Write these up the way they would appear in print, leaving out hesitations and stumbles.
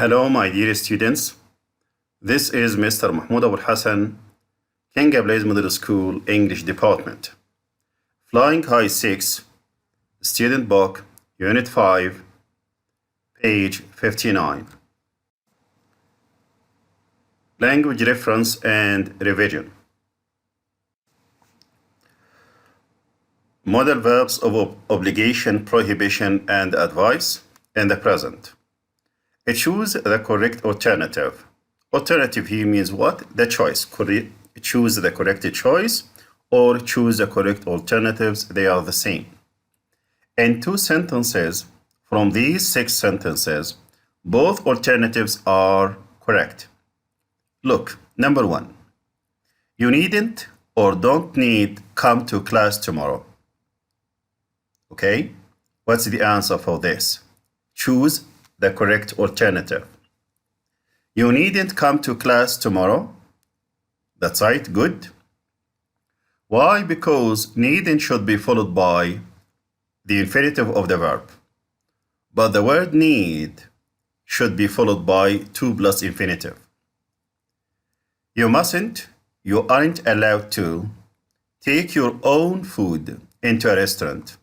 Hello, my dear students. This is Mr. Mahmoud Abul Hassan, King Ablaze Middle School English Department. Flying High 6, Student Book, Unit 5, page 59. Language reference and revision. Modal verbs of obligation, prohibition, and advice in the present. Choose the correct alternative. Alternative here means what? The choice. Choose the correct choice or choose the correct alternatives. They are the same. In two sentences, from these 6 sentences, both alternatives are correct. Look, number 1. You needn't or don't need come to class tomorrow. Okay? What's the answer for this? Choose the correct alternative. You needn't come to class tomorrow. That's right, good. Why? Because needn't should be followed by the infinitive of the verb. But the word need should be followed by to plus infinitive. You mustn't, you aren't allowed to take your own food into a restaurant.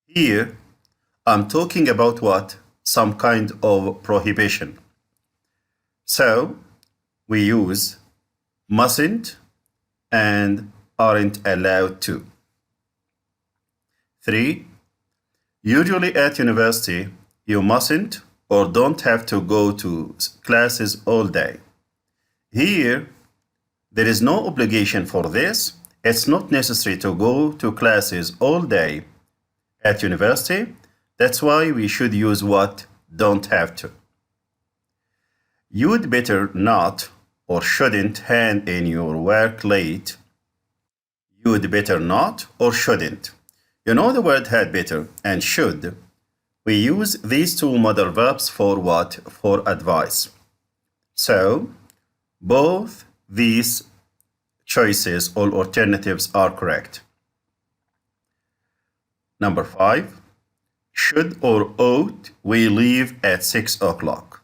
Here, I'm talking about what? Some kind of prohibition. So, we use mustn't and aren't allowed to. 3. Usually at university, you mustn't or don't have to go to classes all day. Here, there is no obligation for this. It's not necessary to go to classes all day at university. That's why we should use what? Don't have to. You'd better not or shouldn't hand in your work late. You'd better not or shouldn't. You know the word had better and should. We use these two modal verbs for what? For advice. So, both these choices or alternatives are correct. Number 5. Should or ought we leave at 6 o'clock?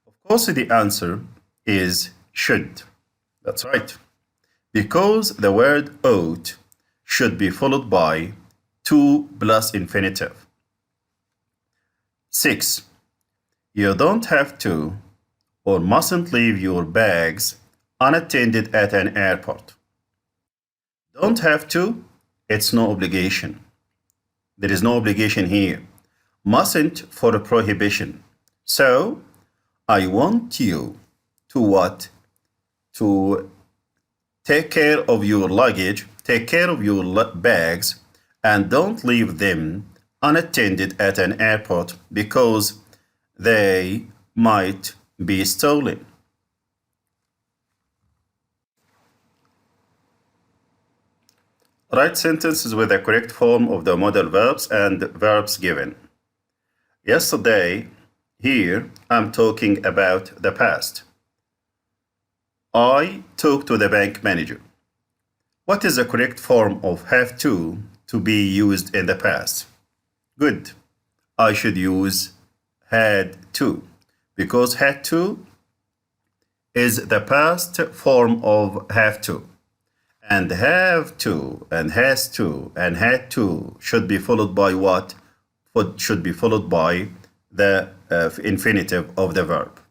Of course, the answer is should. That's right. Because the word ought should be followed by to plus infinitive. 6. You don't have to or mustn't leave your bags unattended at an airport. Don't have to, it's no obligation. There is no obligation here. Mustn't for a prohibition. So, I want you to what? To take care of your luggage, take care of your bags, and don't leave them unattended at an airport because they might be stolen. Write sentences with the correct form of the modal verbs and verbs given. Yesterday, here I'm talking about the past. I talked to the bank manager. What is the correct form of have to be used in the past? Good. I should use had to because had to is the past form of have to. And have to, and has to, and had to should be followed by what? Should be followed by the infinitive of the verb.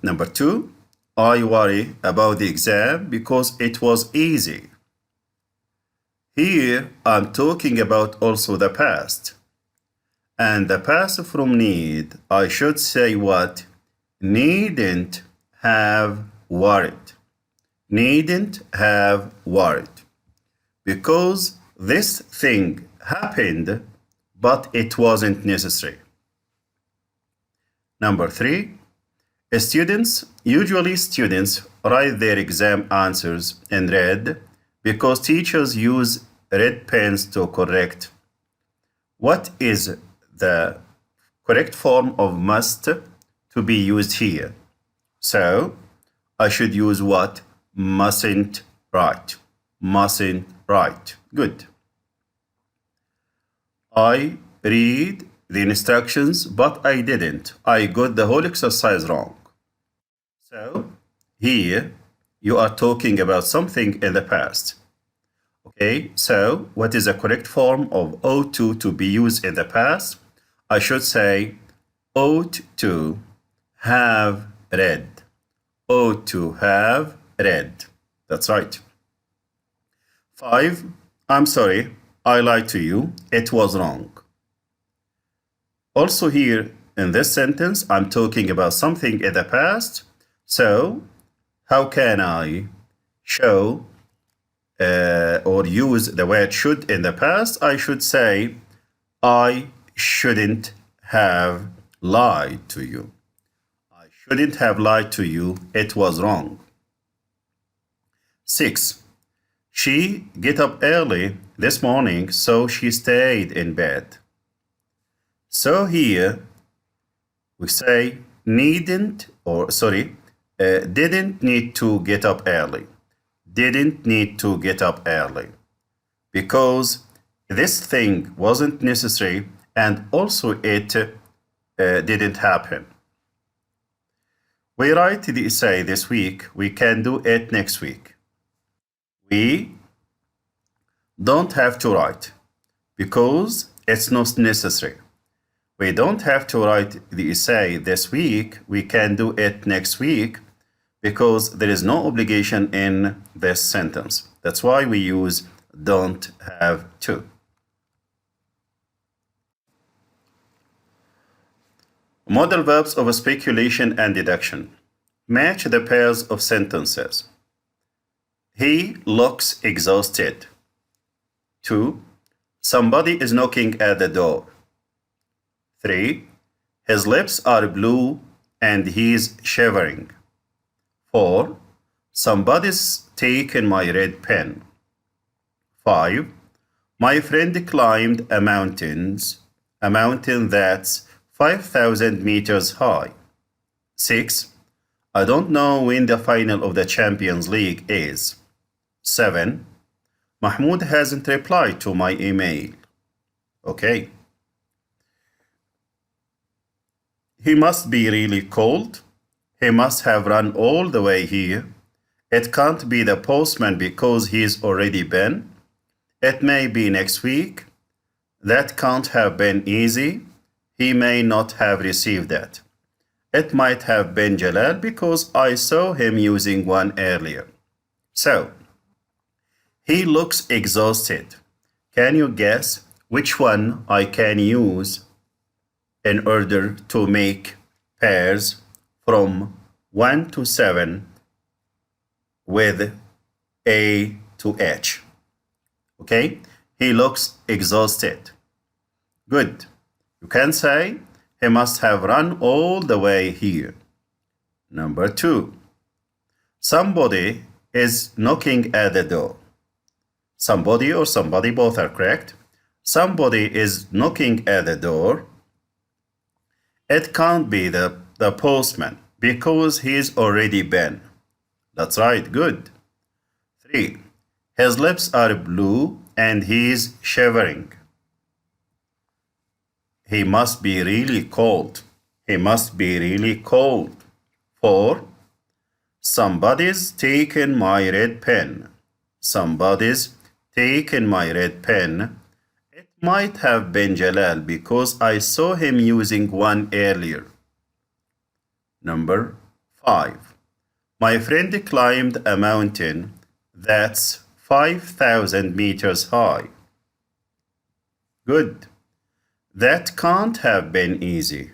Number 2, I worry about the exam because it was easy. Here, I'm talking about also the past. And the past from need, I should say what? Needn't have worried. Needn't have worried. Because this thing happened, but it wasn't necessary. Number 3, usually students write their exam answers in red because teachers use red pens to correct. What is the correct form of must to be used here? So, I should use what? Mustn't write. Mustn't write. Good. I read the instructions, but I didn't. I got the whole exercise wrong. So, here you are talking about something in the past. Okay, so what is the correct form of ought to be used in the past? I should say ought to have read. Ought to have read. That's right. 5. I'm sorry, I lied to you. It was wrong. Also here in this sentence, I'm talking about something in the past. So, how can I show or use the word should in the past? I should say, I shouldn't have lied to you. I shouldn't have lied to you. It was wrong. 6. She get up early this morning, so she stayed in bed. So here we say didn't need to get up early. Didn't need to get up early because this thing wasn't necessary and also it didn't happen. We write the essay this week. We can do it next week. We don't have to write because it's not necessary. We don't have to write the essay this week. We can do it next week because there is no obligation in this sentence. That's why we use don't have to. Modal verbs of speculation and deduction. Match the pairs of sentences. He looks exhausted. 2. Somebody is knocking at the door. 3. His lips are blue and he's shivering. 4. Somebody's taken my red pen. 5. My friend climbed a mountain that's 5,000 meters high. 6. I don't know when the final of the Champions League is. 7. Mahmoud hasn't replied to my email. Okay. He must be really cold. He must have run all the way here. It can't be the postman because he's already been. It may be next week. That can't have been easy. He may not have received that. It might have been Jalal because I saw him using one earlier. So, he looks exhausted. Can you guess which one I can use in order to make pairs from 1 to 7 with A to H? Okay, he looks exhausted. Good. You can say he must have run all the way here. Number 2. Somebody is knocking at the door. Somebody or somebody, both are correct. Somebody is knocking at the door. It can't be the postman because he's already been. That's right, good. 3. His lips are blue and he's shivering. He must be really cold. He must be really cold. 4. Somebody's taken my red pen. Somebody's taken my red pen. It might have been Jalal because I saw him using one earlier. Number 5. My friend climbed a mountain that's 5,000 meters high. Good. That can't have been easy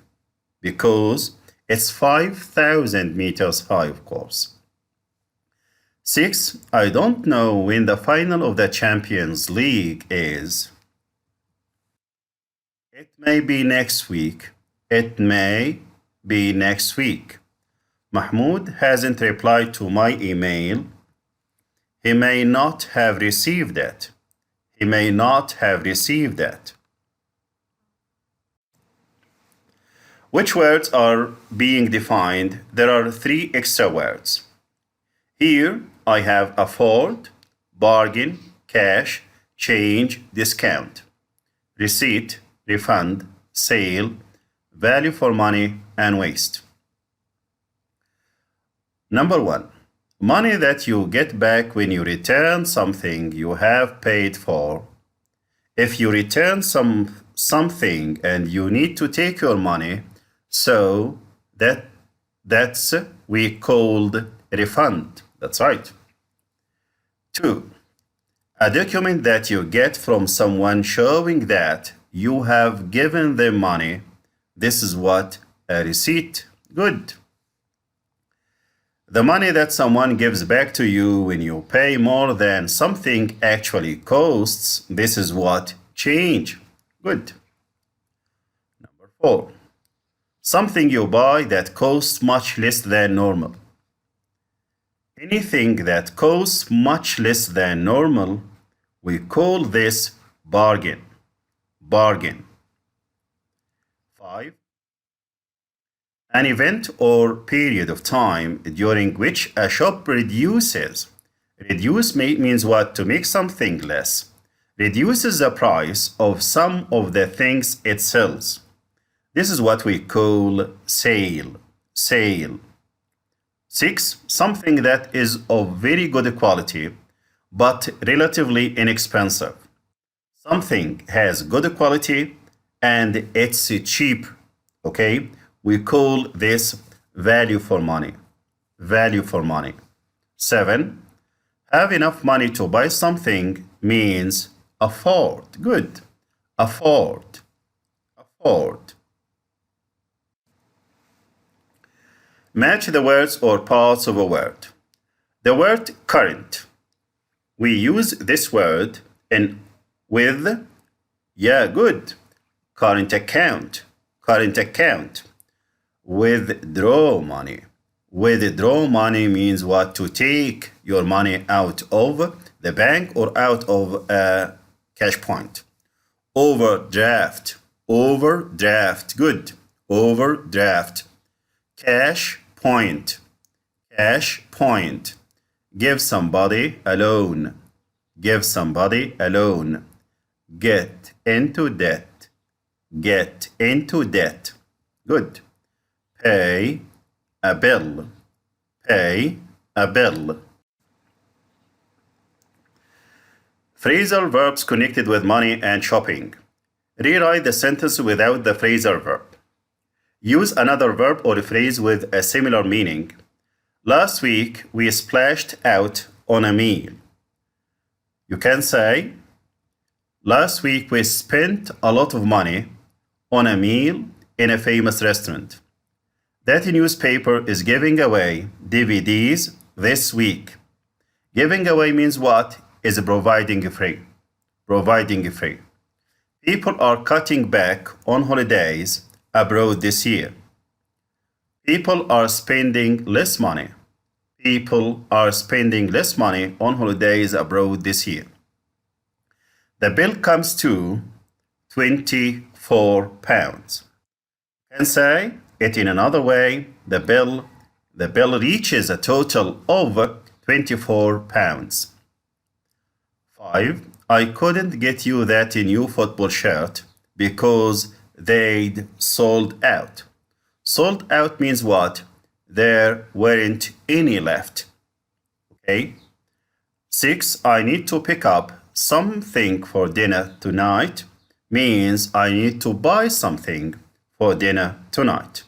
because it's 5,000 meters high, of course. 6. I don't know when the final of the Champions League is. It may be next week. It may be next week. Mahmoud hasn't replied to my email. He may not have received it. He may not have received it. Which words are being defined? There are 3 extra words. Here I have afford, bargain, cash, change, discount, receipt, refund, sale, value for money, and waste. Number 1. Money that you get back when you return something you have paid for. If you return something and you need to take your money, so that's we called refund. That's right. 2. A document that you get from someone showing that you have given them money. This is what a receipt. Good. The money that someone gives back to you when you pay more than something actually costs. This is what change. Good. Number 4. Something you buy that costs much less than normal. Anything that costs much less than normal, we call this bargain. Bargain. 5. An event or period of time during which a shop reduces. Reduce means what? To make something less. Reduces the price of some of the things it sells. This is what we call sale. Sale. 6. Something that is of very good quality but relatively inexpensive. Something has good quality and it's cheap. Okay? We call this value for money. Value for money. 7. Have enough money to buy something means afford. Good. Afford. Afford. Match the words or parts of a word. The word current. We use this word with, good. Current account. Current account. Withdraw money. Withdraw money means what? To take your money out of the bank or out of a cash point. Overdraft. Overdraft. Good. Overdraft. Cash point. Cash point. Give somebody a loan. Give somebody a loan. Get into debt. Get into debt. Good. Pay a bill. Pay a bill. Phrasal verbs connected with money and shopping. Rewrite the sentence without the phrasal verb. Use another verb or phrase with a similar meaning. Last week, we splashed out on a meal. You can say, last week we spent a lot of money on a meal in a famous restaurant. That newspaper is giving away DVDs this week. Giving away means what? Is providing free. Providing free. People are cutting back on holidays abroad this year. People are spending less money. People are spending less money on holidays abroad this year. The bill comes to £24. You can say it in another way. The bill reaches a total of £24. 5. I couldn't get you that new football shirt because they'd sold out. Sold out means what? There weren't any left. Okay? 6. I need to pick up something for dinner tonight means I need to buy something for dinner tonight.